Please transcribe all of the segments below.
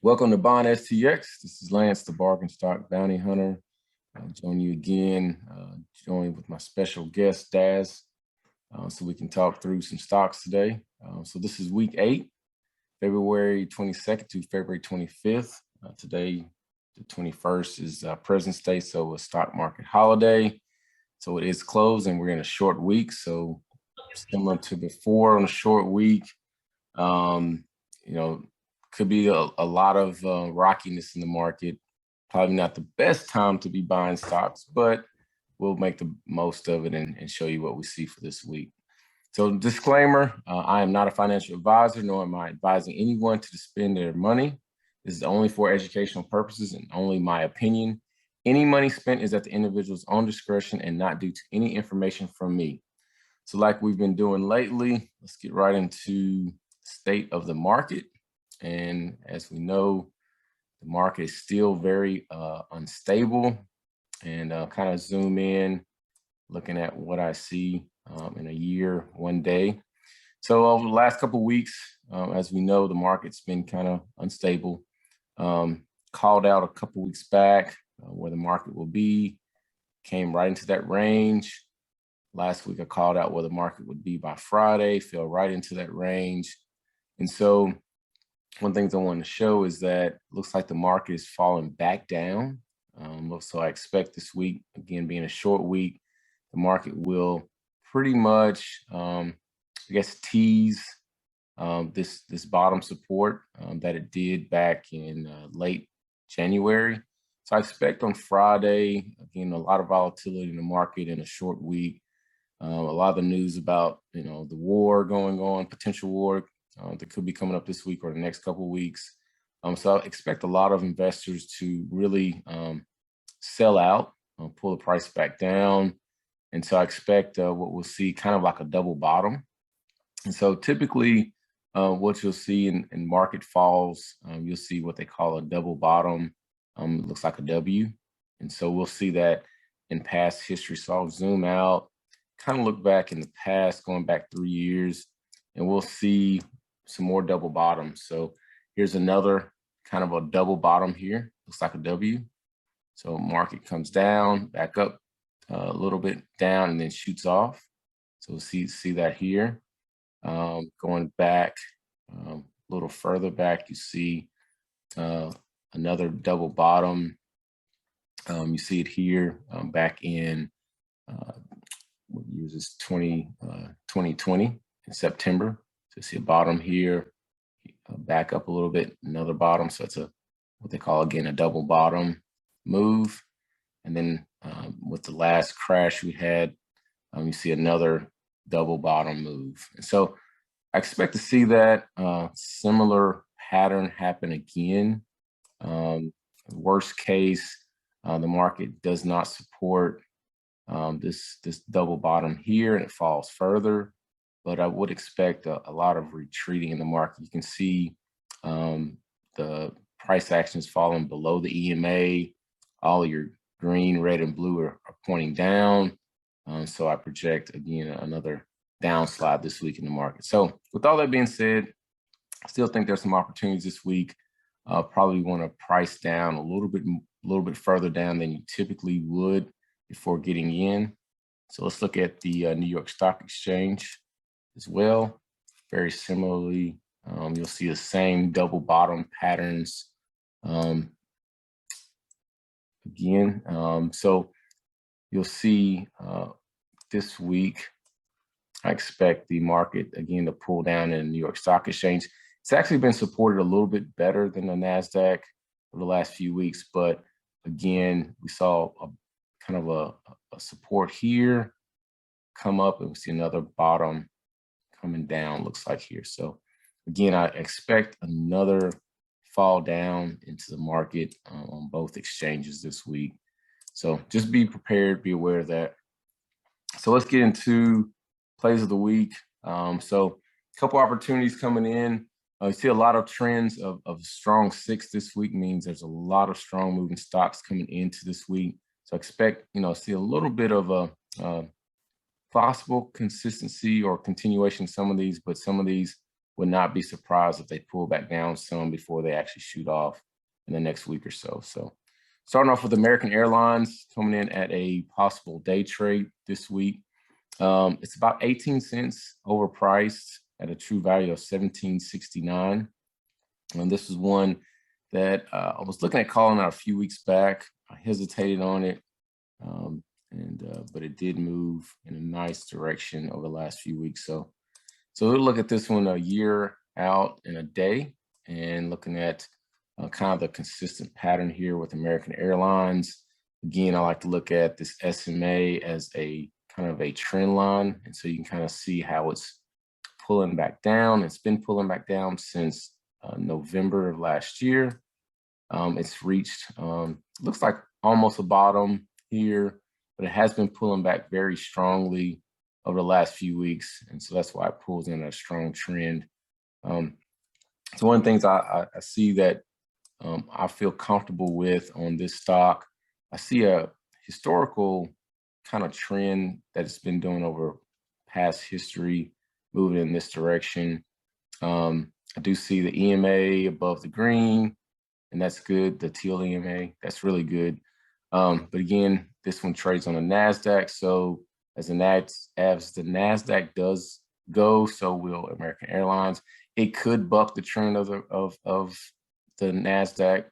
Welcome to Bond STX. This is Lance, the bargain stock bounty hunter. I'll join you again, joined with my special guest, Daz, so we can talk through some stocks today. So this is week 8, February 22nd to February 25th. Today, the 21st is President's Day, so a stock market holiday. So it is closed and we're in a short week. So similar to before on a short week, could be a lot of rockiness in the market. Probably not the best time to be buying stocks, but we'll make the most of it and show you what we see for this week. So disclaimer, I am not a financial advisor, nor am I advising anyone to spend their money. This is only for educational purposes and only my opinion. Any money spent is at the individual's own discretion and not due to any information from me. So like we've been doing lately, let's get right into the state of the market. And as we know, the market is still very unstable. And kind of zoom in, looking at what I see in a year, 1 day. So over the last couple of weeks, as we know, the market's been kind of unstable. Called out a couple of weeks back where the market will be, came right into that range. Last week, I called out where the market would be by Friday, fell right into that range. And so one thing I want to show is that it looks like the market is falling back down. So I expect this week, again, being a short week, the market will pretty much, tease this bottom support that it did back in late January. So I expect on Friday, again, a lot of volatility in the market in a short week. A lot of the news about, the war going on, potential war that could be coming up this week or the next couple of weeks. So I expect a lot of investors to really sell out, pull the price back down. And so I expect what we'll see kind of like a double bottom. And so typically what you'll see in market falls, you'll see what they call a double bottom. It looks like a W. And so we'll see that in past history. So I'll zoom out, kind of look back in the past, going back 3 years, and we'll see some more double bottoms. So here's another kind of a double bottom here. Looks like a W. So market comes down, back up a little bit down, and then shoots off. So we'll see that here. Going back a little further back, you see another double bottom. You see it here back in what year is this? 2020 in September. So you see a bottom here, back up a little bit, another bottom. So it's what they call, again, a double bottom move. And then with the last crash we had, you see another double bottom move. And so I expect to see that similar pattern happen again. Worst case, the market does not support this double bottom here and it falls further. But I would expect a lot of retreating in the market. You can see the price action is falling below the EMA. All your green, red, and blue are pointing down. So I project, again, another downslide this week in the market. So with all that being said, I still think there's some opportunities this week. Probably want to price down a little bit further down than you typically would before getting in. So let's look at the New York Stock Exchange as well. Very similarly, you'll see the same double bottom patterns again. So you'll see this week, I expect the market again to pull down in the New York Stock Exchange. It's actually been supported a little bit better than the NASDAQ for the last few weeks, but again, we saw a kind of a support here come up, and we see another bottom coming down, looks like here. So again, I expect another fall down into the market on both exchanges this week. So just be prepared, be aware of that. So let's get into plays of the week. So a couple opportunities coming in. You see a lot of trends of strong 6 this week, means there's a lot of strong moving stocks coming into this week. So expect, see a little bit of a possible consistency or continuation of some of these, but some of these would not be surprised if they pull back down some before they actually shoot off in the next week or so. So starting off with American Airlines coming in at a possible day trade this week. It's about 18 cents overpriced at a true value of $17.69. And this is one that I was looking at calling out a few weeks back. I hesitated on it, but it did move in a nice direction over the last few weeks. So we'll look at this one a year out in a day, and looking at kind of the consistent pattern here with American Airlines. Again, I like to look at this SMA as a kind of a trend line, and so you can kind of see how it's pulling back down. It's been pulling back down since November of last year. It's reached, looks like almost a bottom here, but it has been pulling back very strongly over the last few weeks. And so that's why it pulls in a strong trend. So one of the things I see that I feel comfortable with on this stock, I see a historical kind of trend that it's been doing over past history, moving in this direction. I do see the EMA above the green, and that's good. The teal EMA, that's really good. But again, this one trades on the NASDAQ. So as the NASDAQ does go, so will American Airlines. It could buck the trend of the NASDAQ.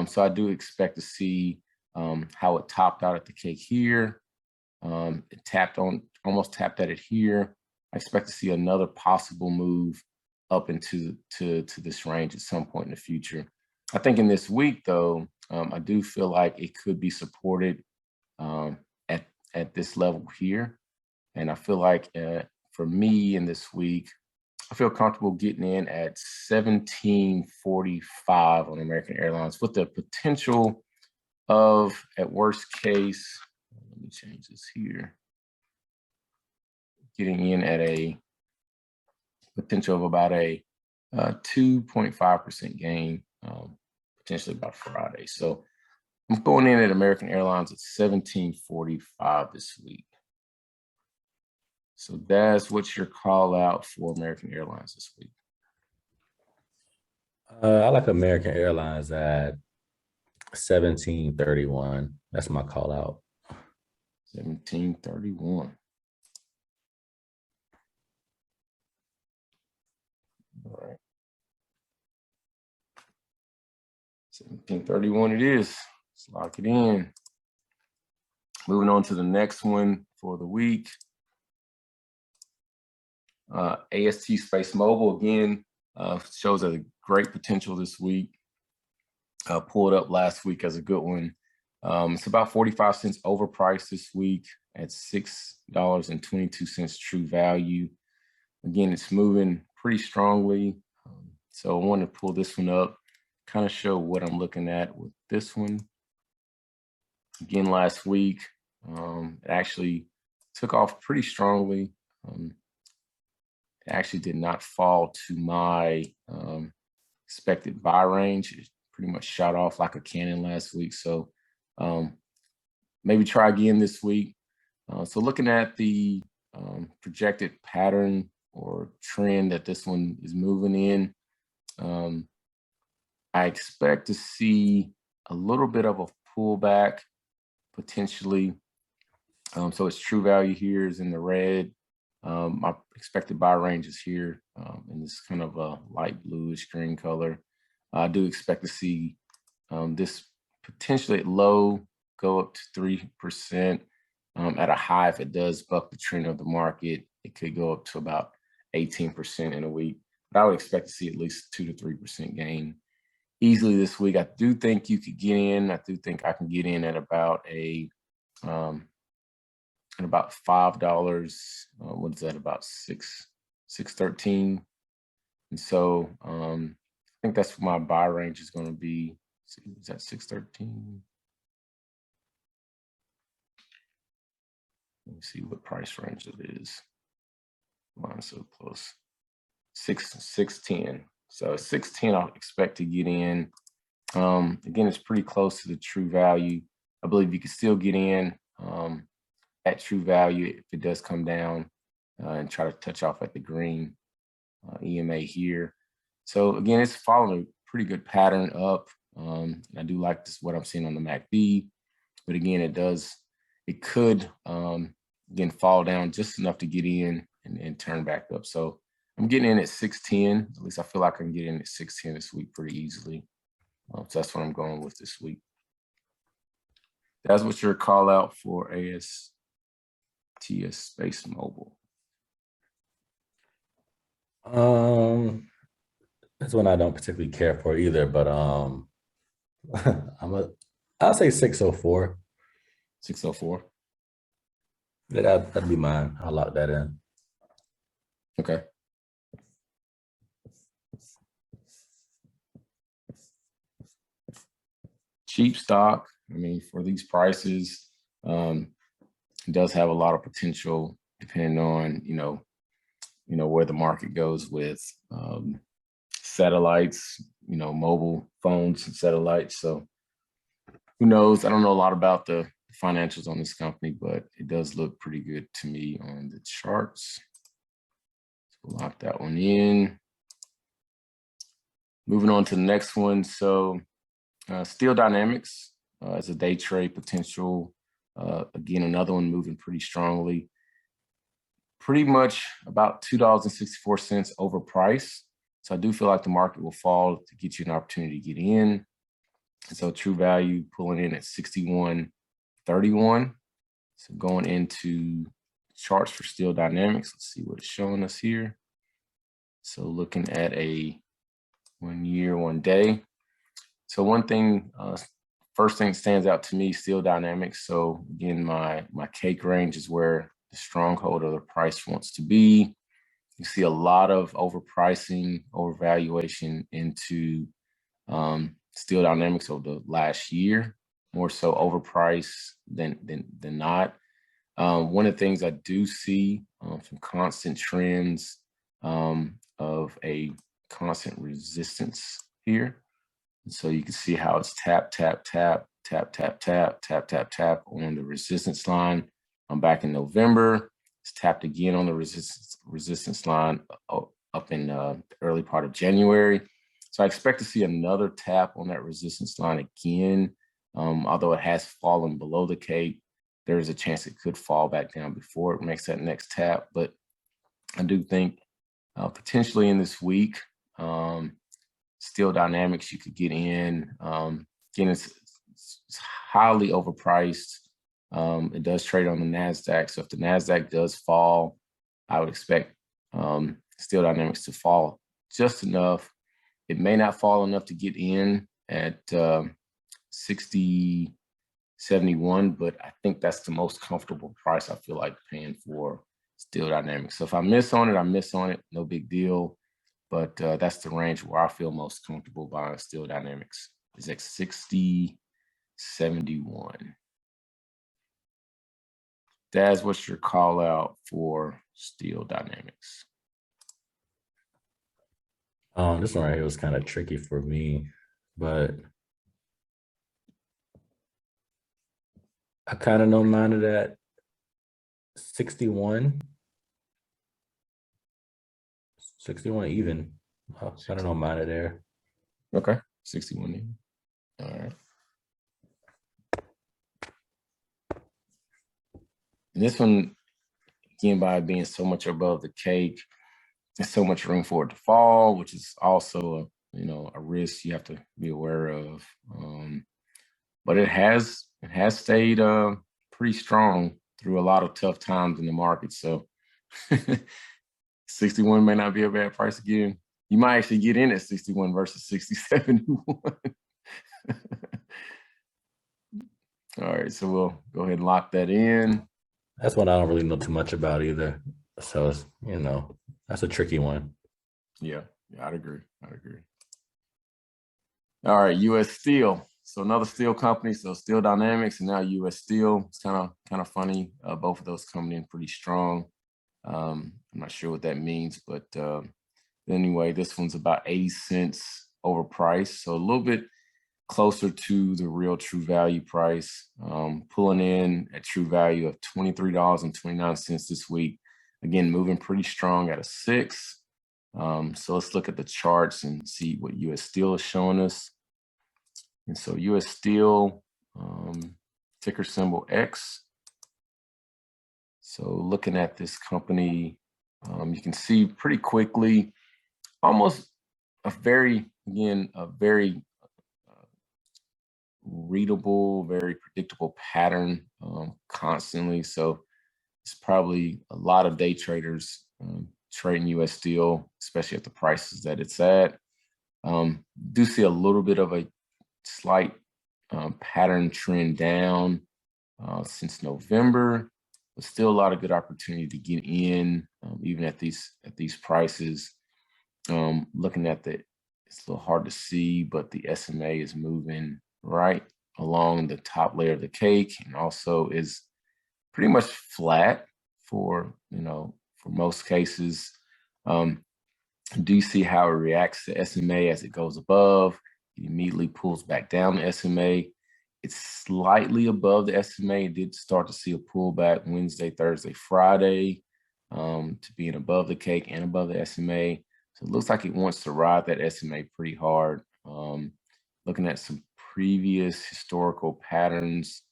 So I do expect to see how it topped out at the cake here. It almost tapped at it here. I expect to see another possible move up into this range at some point in the future. I think in this week, though, I do feel like it could be supported at this level here. And I feel like for me in this week, I feel comfortable getting in at 1745 on American Airlines with the potential of, at worst case, let me change this here, getting in at a potential of about a 2.5% gain, potentially by Friday. So I'm going in at American Airlines at 1745 this week. So that's what's your call out for American Airlines this week? I like American Airlines at 1731. That's my call out. 1731. All right. 1731 it is. Let's lock it in. Moving on to the next one for the week. AST SpaceMobile again shows a great potential this week. Pulled up last week as a good one. It's about 45 cents overpriced this week at $6.22 true value. Again, it's moving pretty strongly. So I wanted to pull this one up, kind of show what I'm looking at with this one. Again, last week, it actually took off pretty strongly. It actually did not fall to my expected buy range. It pretty much shot off like a cannon last week. So maybe try again this week. So looking at the projected pattern or trend that this one is moving in, I expect to see a little bit of a pullback potentially. So its true value here is in the red. My expected buy range is here in this kind of a light bluish green color. I do expect to see this potentially at low go up to 3%. At a high, if it does buck the trend of the market, it could go up to about 18% in a week. But I would expect to see at least 2 to 3% gain easily this week. I do think you could get in. I do think I can get in at about about $5. What is that? About $6.13. And so I think that's what my buy range is going to be. Is that $6.13? Let me see what price range it is. Mine's so close. 610. So 610, I'll expect to get in. Again, it's pretty close to the true value. I believe you can still get in at true value if it does come down and try to touch off at the green. EMA here. So again, it's following a pretty good pattern up. I do like this, what I'm seeing on the MACD, but again, it could, again, fall down just enough to get in and turn back up. So I'm getting in at 610. At least I feel like I can get in at 610 this week pretty easily. So that's what I'm going with this week. That's what your call out for AST SpaceMobile. That's one I don't particularly care for either, but I'll say 604. 604. Yeah, that'd be mine. I'll lock that in. Okay. Cheap stock. I mean, for these prices, it does have a lot of potential depending on, where the market goes with satellites, mobile phones and satellites. So who knows? I don't know a lot about the financials on this company, but it does look pretty good to me on the charts. So we'll lock that one in. Moving on to the next one. So Steel Dynamics as a day trade potential. Again, another one moving pretty strongly. Pretty much about $2.64 overpriced. So I do feel like the market will fall to get you an opportunity to get in. And so true value pulling in at 61.31. So going into charts for Steel Dynamics, let's see what it's showing us here. So looking at a 1 year, 1 day. So one thing, first thing that stands out to me, Steel Dynamics. So again, my cake range is where the stronghold of the price wants to be. You see a lot of overpricing, overvaluation into Steel Dynamics over the last year, more so overpriced than not. One of the things I do see some constant trends of a constant resistance here. And so you can see how it's tap, tap, tap, tap, tap, tap, tap, tap, tap on the resistance line. Back in November, it's tapped again on the resistance line up in the early part of January. So I expect to see another tap on that resistance line again. Although it has fallen below the cake, there is a chance it could fall back down before it makes that next tap. But I do think potentially in this week, Steel Dynamics, you could get in. Again, it's highly overpriced. It does trade on the NASDAQ. So if the NASDAQ does fall, I would expect Steel Dynamics to fall just enough. It may not fall enough to get in at 60.71, but I think that's the most comfortable price I feel like paying for Steel Dynamics. So if I miss on it, I miss on it. No big deal. But that's the range where I feel most comfortable buying Steel Dynamics is at 60.71. Daz, what's your call out for Steel Dynamics? This one right here was kind of tricky for me, but I kind of don't mind it at 61. 61 even. I don't mind it there. Okay, 61 even. All right. And this one, again, by being so much above the cake, there's so much room for it to fall, which is also a risk you have to be aware of. But it has stayed pretty strong through a lot of tough times in the market. So 61 may not be a bad price again. You might actually get in at 61 versus 60.71. All right, so we'll go ahead and lock that in. That's one I don't really know too much about either. So it's, that's a tricky one. Yeah, I'd agree. All right, U.S. Steel. So another steel company, so Steel Dynamics and now U.S. Steel. It's kind of funny. Both of those coming in pretty strong. I'm not sure what that means, but anyway, this one's about 80 cents overpriced. So a little bit closer to the real true value price, pulling in at true value of $23.29 this week. Again, moving pretty strong at a 6. So let's look at the charts and see what US Steel is showing us. And so US Steel, ticker symbol X. So looking at this company, you can see pretty quickly, almost a very readable, very predictable pattern constantly. So it's probably a lot of day traders trading US Steel, especially at the prices that it's at. Do see a little bit of a slight pattern trend down since November, but still a lot of good opportunity to get in, even at these prices. Looking at it's a little hard to see, but the SMA is moving right along the top layer of the cake, and also is pretty much flat for most cases. Do you see how it reacts to SMA as it goes above? It immediately pulls back down the SMA. It's slightly above the SMA. It did start to see a pullback Wednesday, Thursday, Friday, to being above the cake and above the SMA. So it looks like it wants to ride that SMA pretty hard. Looking at some previous historical patterns,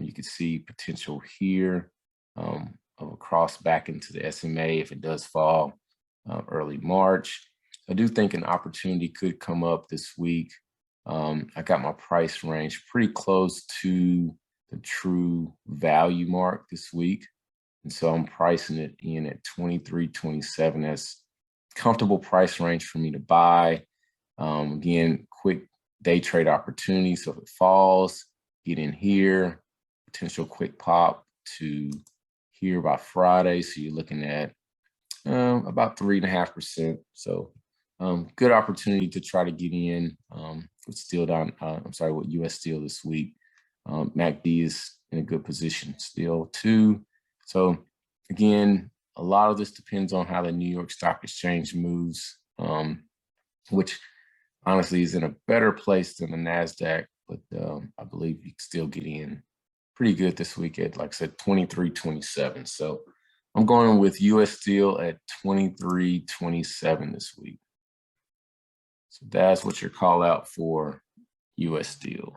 you can see potential here of a cross back into the SMA if it does fall early March. I do think an opportunity could come up this week. I got my price range pretty close to the true value mark this week. And so I'm pricing it in at 23.27 as comfortable price range for me to buy. Again, quick day trade opportunity. So if it falls, get in here, potential quick pop to here by Friday. So you're looking at about 3.5%. So good opportunity to try to get in with steel down. With US Steel this week. MACD is in a good position still too. So again, a lot of this depends on how the New York Stock Exchange moves, which honestly is in a better place than the NASDAQ, but I believe you can still get in pretty good this week at, like I said, 23.27. So I'm going with US Steel at 23.27 this week. So that's what your call out for US Steel.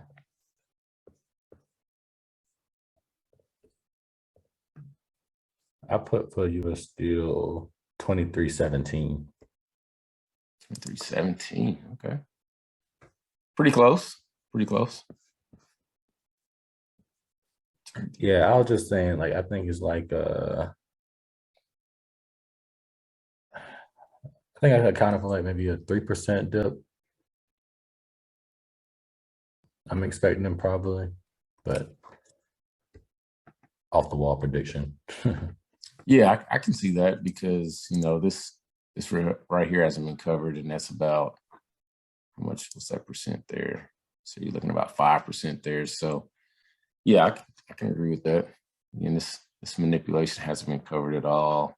I put for US Steel 23.17. 23.17. Okay. Pretty close. Pretty close. Yeah, I was just saying, like, I think it's like I think I accounted for like maybe a 3% dip. I'm expecting them probably, but off the wall prediction. Yeah, I can see that because this right here hasn't been covered, and that's about how much was that percent there? So you're looking about 5% there. So yeah, I can agree with that. And this manipulation hasn't been covered at all.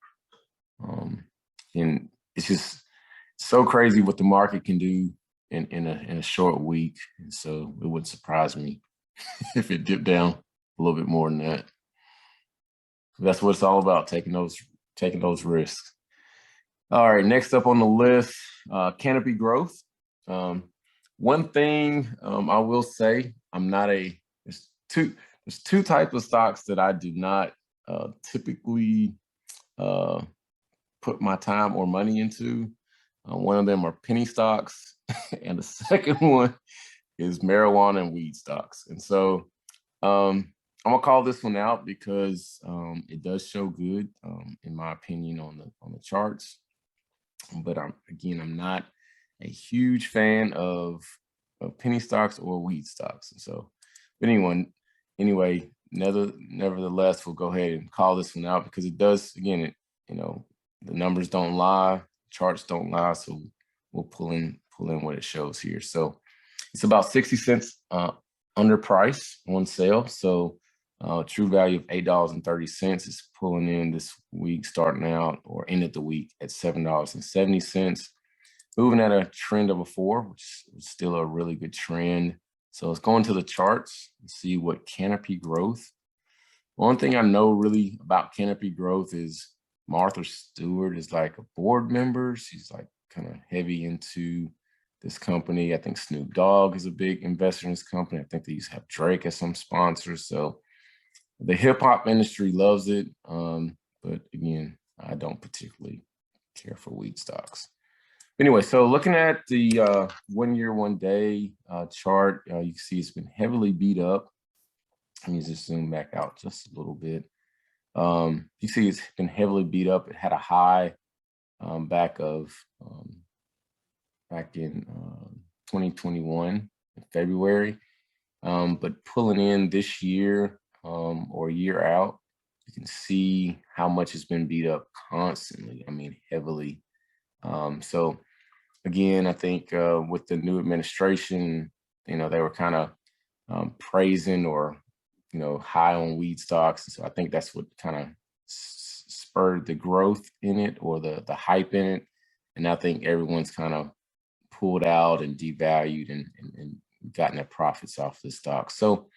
And it's just so crazy what the market can do in a short week. And so it wouldn't surprise me if it dipped down a little bit more than that. That's what it's all about, taking those risks. All right, next up on the list, Canopy Growth. One thing I will say, there's two types of stocks that I do not typically put my time or money into. One of them are penny stocks, and the second one is marijuana and weed stocks. And so I'm gonna call this one out because it does show good, in my opinion, on the charts. But I'm not a huge fan of penny stocks or weed stocks. And so, but anyway, nevertheless, we'll go ahead and call this one out because it does. Again, the numbers don't lie, charts don't lie. So we'll pull in what it shows here. So it's about 60 cents under price on sale. So true value of $8.30 is pulling in this week, starting out or ended the week at $7.70. Moving at a trend of a 4, which is still a really good trend. So let's go into the charts and see what Canopy Growth. One thing I know really about Canopy Growth is Martha Stewart is like a board member. She's like kind of heavy into this company. I think Snoop Dogg is a big investor in this company. I think they used to have Drake as some sponsors. So the hip hop industry loves it. But again, I don't particularly care for weed stocks. Anyway, so looking at the 1 year, 1 day chart, you can see it's been heavily beat up. Let me just zoom back out just a little bit. You see it's been heavily beat up. It had a high back in 2021 in February, but pulling in this year or a year out, you can see how much it's been beat up constantly. I mean, heavily. So again, I think with the new administration, they were kind of praising or high on weed stocks. And so I think that's what kind of spurred the growth in it, or the hype in it. And I think everyone's kind of pulled out and devalued and gotten their profits off the stock. So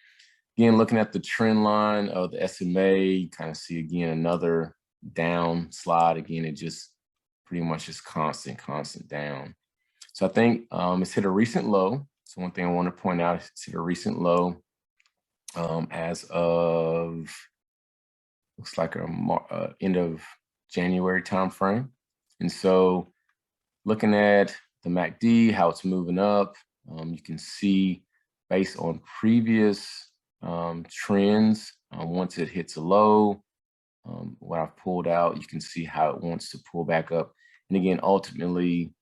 again, looking at the trend line of the SMA, you kind of see again another down slide. Again, it just pretty much is constant down. So I think it's hit a recent low. So one thing I want to point out is it's hit a recent low as of, looks like a end of January timeframe. And so looking at the MACD, how it's moving up, you can see based on previous trends, once it hits a low, what I've pulled out, you can see how it wants to pull back up. And again, ultimately,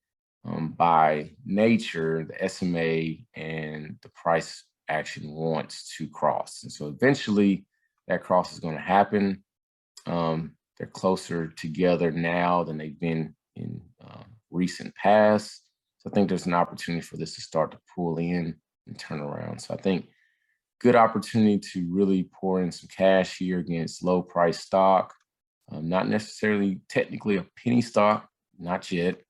by nature, the SMA and the price action wants to cross. And so eventually that cross is going to happen. They're closer together now than they've been in recent past. So I think there's an opportunity for this to start to pull in and turn around. So I think good opportunity to really pour in some cash here against low price stock. Not necessarily technically a penny stock, not yet,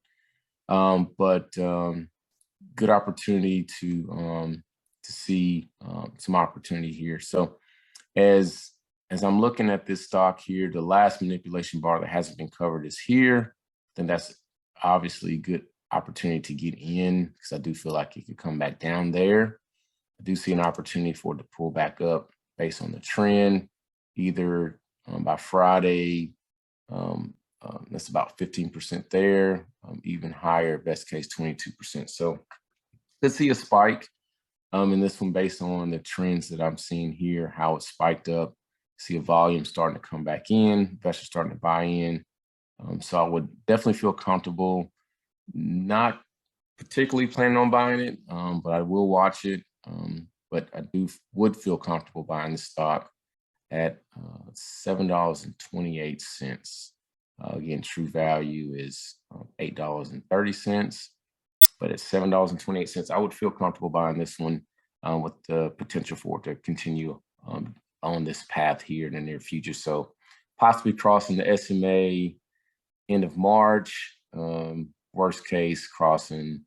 but good opportunity to see some opportunity here. So as I'm looking at this stock here, the last manipulation bar that hasn't been covered is here. Then that's obviously a good opportunity to get in, because I do feel like it could come back down there. I do see an opportunity for it to pull back up based on the trend, either by Friday. That's about 15% there, even higher, best case 22%. So let's see a spike in this one based on the trends that I'm seeing here, how it spiked up. See a volume starting to come back in, investors starting to buy in. So I would definitely feel comfortable, not particularly planning on buying it, but I will watch it. But I would feel comfortable buying the stock at $7.28. Again, true value is $8.30, but at $7.28, I would feel comfortable buying this one with the potential for it to continue on this path here in the near future. So possibly crossing the SMA end of March, worst case crossing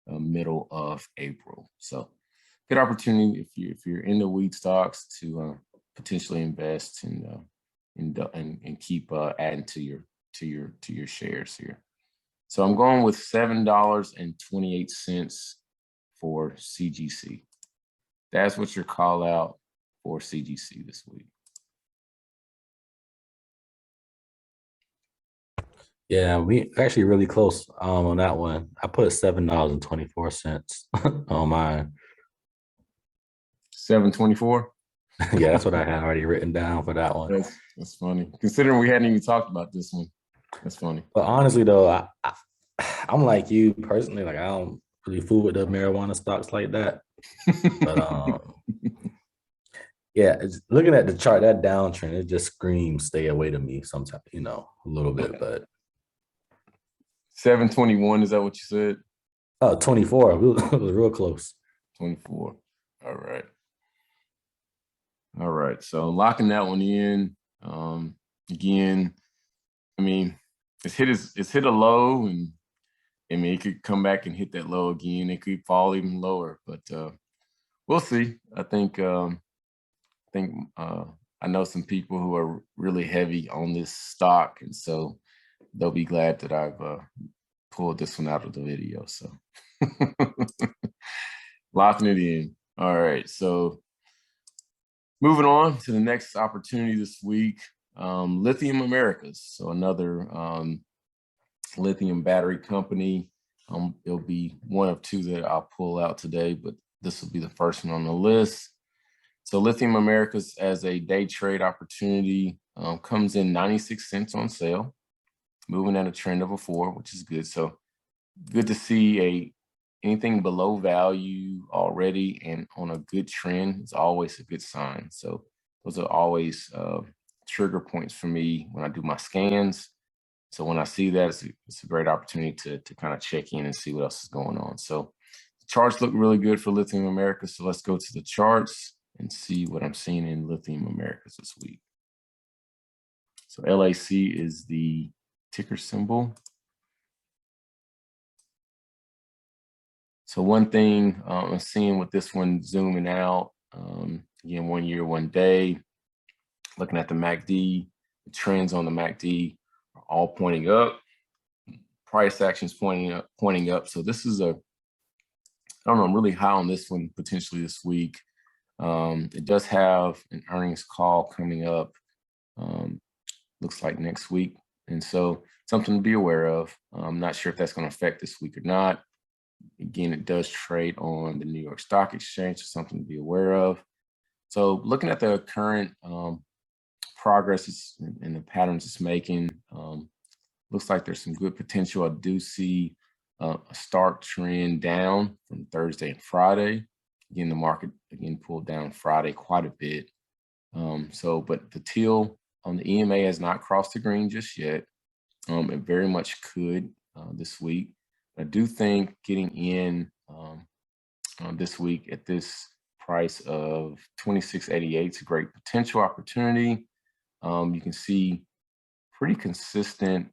middle of April. So good opportunity if you're in the weed stocks to potentially invest and keep adding to your shares here. So I'm going with $7.28 for CGC. That's what your call out for CGC this week. Yeah, we actually really close on that one. I put $7.24 on mine. 724. Yeah, that's what I had already written down for that one. That's funny, considering we hadn't even talked about this one. That's funny. But honestly, though, I'm like you personally. Like, I don't really fool with the marijuana stocks like that. But yeah, looking at the chart, that downtrend, it just screams stay away to me sometimes, a little bit. But 721, is that what you said? Oh, 24. It was real close. 24. All right. All right. So locking that one in. Again, I mean, it's hit a low, and I mean, it could come back and hit that low again. It could fall even lower, but we'll see. I think I know some people who are really heavy on this stock, and so they'll be glad that I've pulled this one out of the video, so locking it in. All right, so moving on to the next opportunity this week, Lithium Americas. So another lithium battery company. It'll be one of two that I'll pull out today, but this will be the first one on the list. So Lithium Americas as a day trade opportunity comes in 96 cents on sale, moving at a trend of a 4, which is good. So good to see anything below value already and on a good trend is always a good sign. So those are always trigger points for me when I do my scans. So when I see that, it's a great opportunity to kind of check in and see what else is going on. So the charts look really good for Lithium Americas. So let's go to the charts and see what I'm seeing in Lithium Americas this week. So LAC is the ticker symbol. So one thing I'm seeing with this one zooming out, again, 1 year, 1 day, looking at the MACD, the trends on the MACD are all pointing up. Price actions pointing up. So this is I don't know, I'm really high on this one potentially this week. It does have an earnings call coming up, looks like next week. And so something to be aware of. I'm not sure if that's going to affect this week or not. Again, it does trade on the New York Stock Exchange, so something to be aware of. So looking at the current progress and the patterns it's making, looks like there's some good potential. I do see a stark trend down from Thursday and Friday. Again, the market pulled down Friday quite a bit. But the teal on the EMA has not crossed the green just yet. It very much could this week. I do think getting in this week at this price of 26.88 is a great potential opportunity. You can see pretty consistent,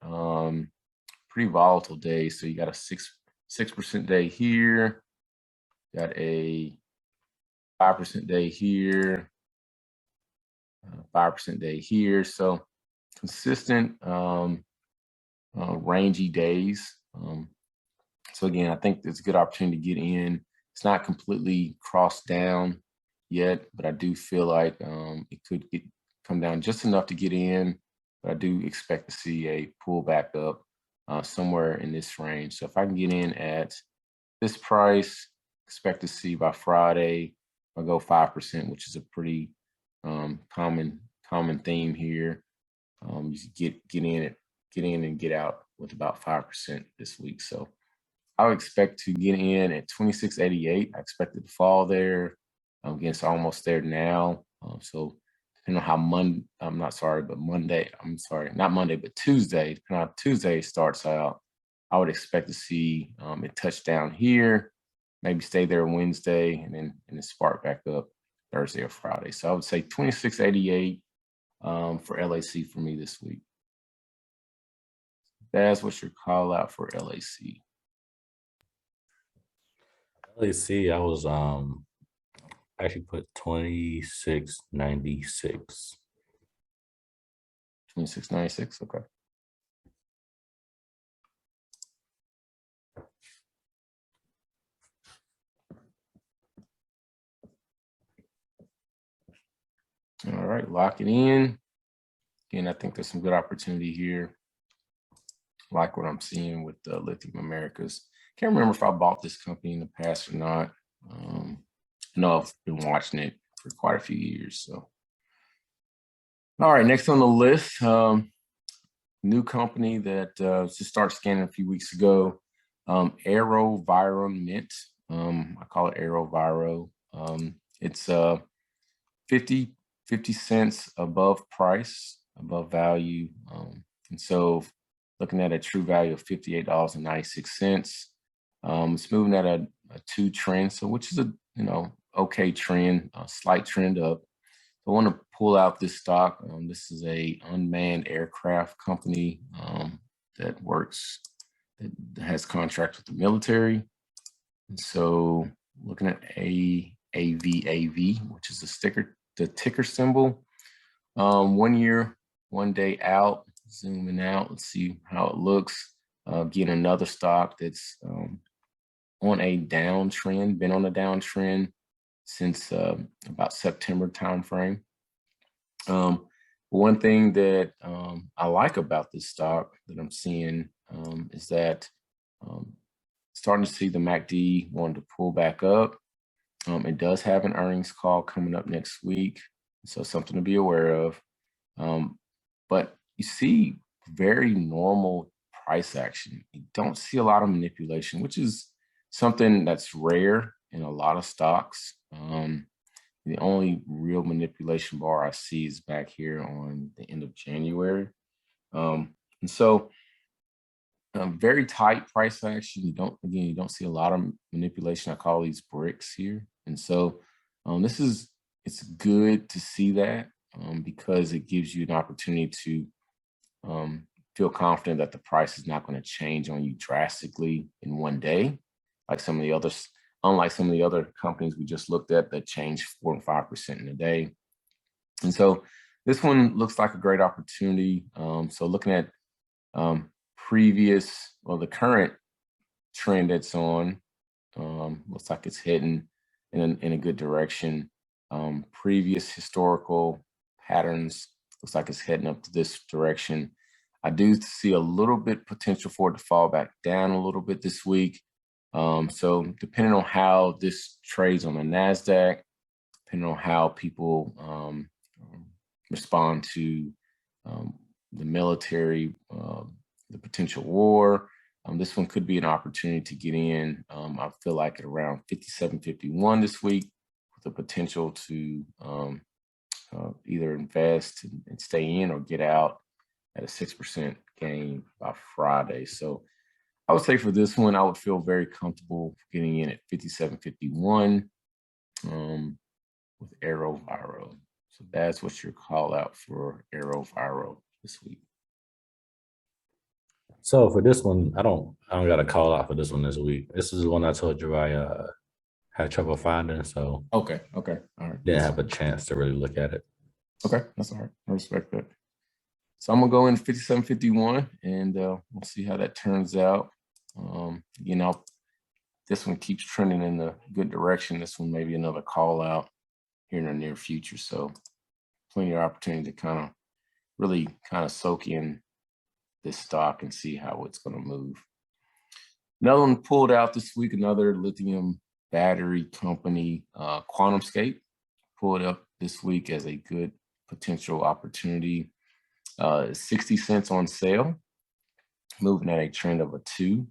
pretty volatile days. So you got a 6% day here, got a 5% day here, 5% day here. So consistent, rangy days. So again, I think it's a good opportunity to get in. It's not completely crossed down yet, but I do feel like it could come down just enough to get in. But I do expect to see a pullback up somewhere in this range. So if I can get in at this price, expect to see by Friday, I'll go 5%, which is a pretty common theme here. You get in and get out with about 5% this week. So I would expect to get in at 26.88. I expect it to fall there. Again, it's almost there now. So depending on how Tuesday, depending on how Tuesday starts out, I would expect to see it touch down here, maybe stay there Wednesday, and then spark back up Thursday or Friday. So I would say 26.88 for LAC for me this week. That's what's your call out for LAC. LAC, I was actually put 26.96. 26.96, okay. All right, lock it in. Again, I think there's some good opportunity here. Like what I'm seeing with Lithium Americas. Can't remember if I bought this company in the past or not. I know I've been watching it for quite a few years. So, all right, next on the list, new company that just started scanning a few weeks ago, AeroVironment. I call it AeroViro. It's 50 cents above price, above value, and so looking at a true value of $58.96. It's moving at a 2 trend, so which is a okay trend, a slight trend up. I want to pull out this stock. This is a unmanned aircraft company that has contracts with the military. And so looking at AVAV, which is the ticker symbol. 1 year, 1 day out, zooming out. Let's see how it looks. Again, another stock that's on a downtrend, been on a downtrend since about September timeframe. One thing that I like about this stock that I'm seeing is that starting to see the MACD wanting to pull back up. It does have an earnings call coming up next week, so something to be aware of. But you see very normal price action. You don't see a lot of manipulation, which is something that's rare in a lot of stocks. The only real manipulation bar I see is back here on the end of January. And so very tight price action. You don't see a lot of manipulation. I call these bricks here. And so it's good to see that because it gives you an opportunity to feel confident that the price is not going to change on you drastically in one day, like some of the others. Unlike some of the other companies we just looked at that changed 4 and 5% in a day. And so this one looks like a great opportunity. So looking at the current trend it's on, looks like it's heading in a good direction. Previous historical patterns, looks like it's heading up to this direction. I do see a little bit potential for it to fall back down a little bit this week. So depending on how this trades on the NASDAQ, depending on how people respond to the military, the potential war, this one could be an opportunity to get in. I feel like at around 57.51 this week, with the potential to either invest and stay in or get out at a 6% gain by Friday. So I would say for this one, I would feel very comfortable getting in at 57.51 with AeroVironment. So that's what your call out for AeroVironment this week. So for this one, I don't got a call out for this one this week. This is the one I told you I had trouble finding, so okay, all right. Didn't have a chance to really look at it. Okay, that's all right. I respect that. So I'm gonna go in 57.51, and we'll see how that turns out. This one keeps trending in the good direction. This one may be another call out here in the near future. So plenty of opportunity to really soak in this stock and see how it's going to move. Another one pulled out this week, another lithium battery company, QuantumScape, pulled up this week as a good potential opportunity. 60 cents on sale, moving at a trend of a 2.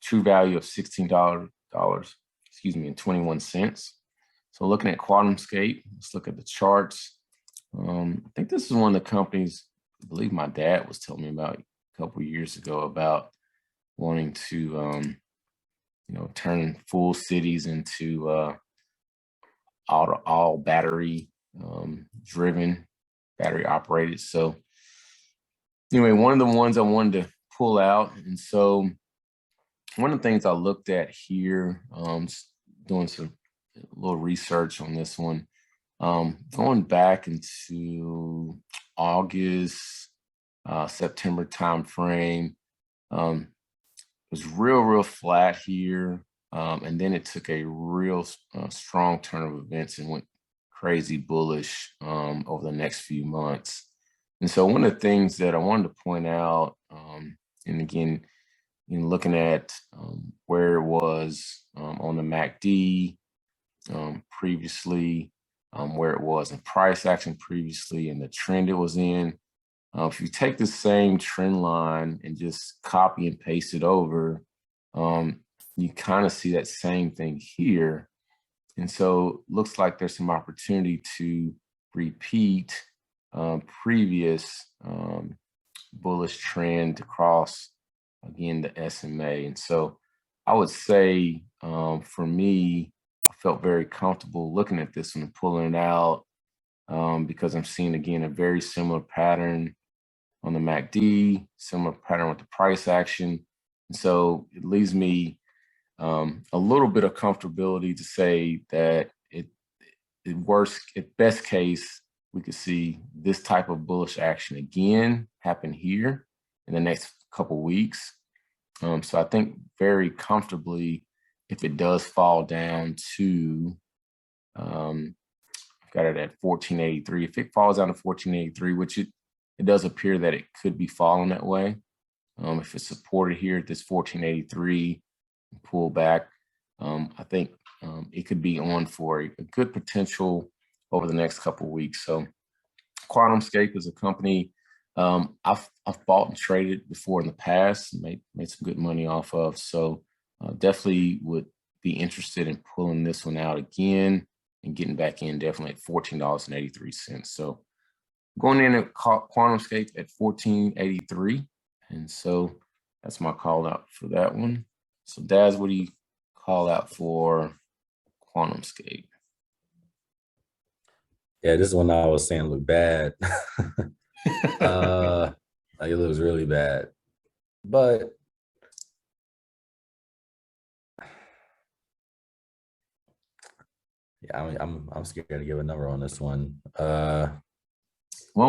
True value of $16, and 21 cents. So looking at QuantumScape, let's look at the charts. I think this is one of the companies I believe my dad was telling me about a couple of years ago about wanting to, turn full cities into all battery driven, battery operated. So anyway, one of the ones I wanted to pull out. And so one of the things I looked at here, doing some little research on this one, going back into August, September timeframe, it was real flat here. And then it took a real strong turn of events and went crazy bullish over the next few months. And so one of the things that I wanted to point out, and again, looking at where it was on the MACD previously, where it was in price action previously, and the trend it was in. If you take the same trend line and just copy and paste it over, you kind of see that same thing here. And so it looks like there's some opportunity to repeat previous bullish trend across, again, the SMA. And so I would say for me, I felt very comfortable looking at this one and pulling it out because I'm seeing, again, a very similar pattern on the MACD, similar pattern with the price action. And so it leaves me a little bit of comfortability to say that at best case, we could see this type of bullish action again happen here in the next couple weeks. So I think very comfortably, if it does fall down to, I've got it at 1483. If it falls down to 1483, which it does appear that it could be falling that way. If it's supported here at this 1483, pull back, I think it could be on for a good potential over the next couple of weeks. So QuantumScape is a company I've bought and traded before in the past, made some good money off of. So definitely would be interested in pulling this one out again and getting back in, definitely at $14.83. So going in at QuantumScape at 1483. And so that's my call out for that one. So Daz, what do you call out for QuantumScape? Yeah, this is one I was saying looked bad. It looks really bad. But yeah, I'm scared to give a number on this one. Well,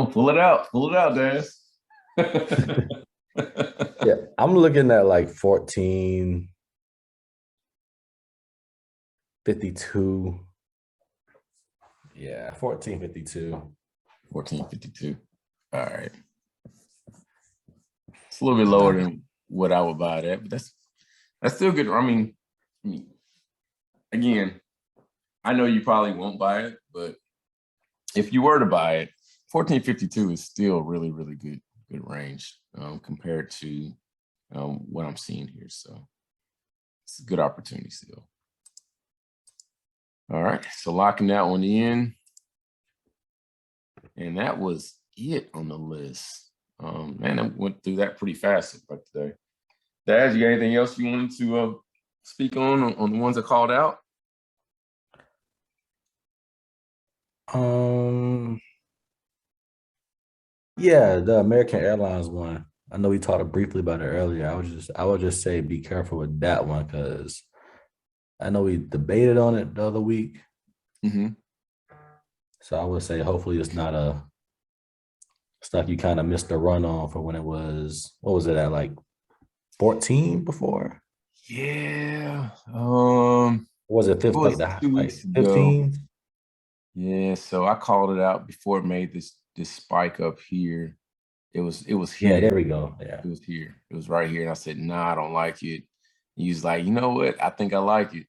pull it out, Daz. Yeah, I'm looking at like 1452. Yeah, 1452. 1452. All right. It's a little bit lower than what I would buy it at, but that's still good. I mean, again, I know you probably won't buy it, but if you were to buy it, 1452 is still really, really good range compared to what I'm seeing here. So it's a good opportunity still. All right, so locking that one in. And that was it on the list. Man, I went through that pretty fast today. Dad, you got anything else you wanted to speak on the ones that called out? Yeah, the American Airlines one. I know we talked briefly about it earlier. I would just say be careful with that one because I know we debated on it the other week. Mm-hmm. So I would say hopefully it's not a stuff you kind of missed the run on for when it was, what was it at, like 14 before? Yeah. Was it 15, like 2 weeks like 15? ago. Yeah, so I called it out before it made this spike up here. It was here. Yeah, there we go. Yeah. It was here. It was right here. And I said, nah, I don't like it. And he was like, you know what? I think I like it.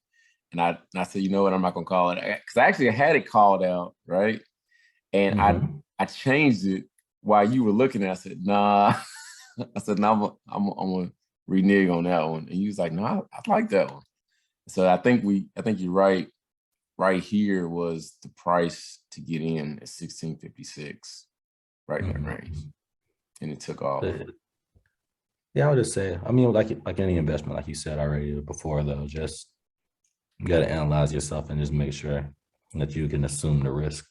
And I said, you know what? I'm not gonna call it, because I had it called out, right? And I changed it while you were looking at it. I said, nah. I said, no, I'm gonna renege on that one. And he was like, no, I like that one. So I think you're right. Right here was the price to get in at 1656, right in that range. And it took off. Yeah, I would just say, I mean, like any investment, like you said already before, though, just you got to analyze yourself and just make sure that you can assume the risk,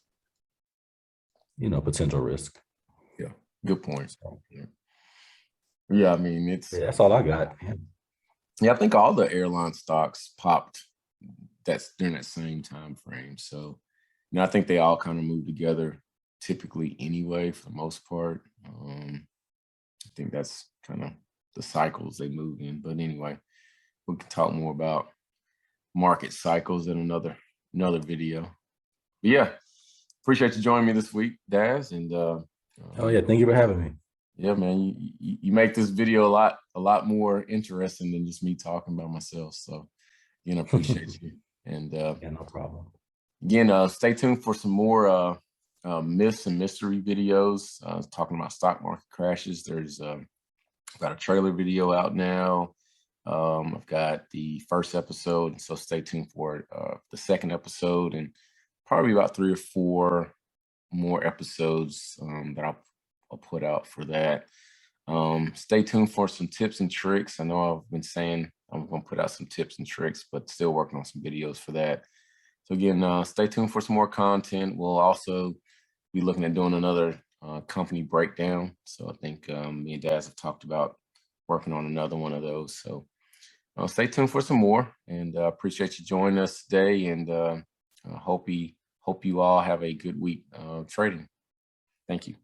potential risk. Yeah, good point. So, yeah, I mean, that's all I got. Yeah, I think all the airline stocks popped that's during that same time frame. So, I think they all kind of move together typically anyway, for the most part. I think that's kind of the cycles they move in. But anyway, we can talk more about market cycles in another video. But yeah, appreciate you joining me this week, Daz. And oh yeah, thank you for having me. Yeah, man, you make this video a lot more interesting than just me talking about myself. So, again, I appreciate you. And yeah, no problem. Again, stay tuned for some more myths and mystery videos talking about stock market crashes. There's I've got a trailer video out now. I've got the first episode, so stay tuned for the second episode, and probably about 3 or 4 more episodes that I'll put out for that. Stay tuned for some tips and tricks. I know I've been saying I'm going to put out some tips and tricks, but still working on some videos for that. So again, stay tuned for some more content. We'll also be looking at doing another company breakdown. So I think me and Daz have talked about working on another one of those. So stay tuned for some more, and appreciate you joining us today. And hope you all have a good week trading. Thank you.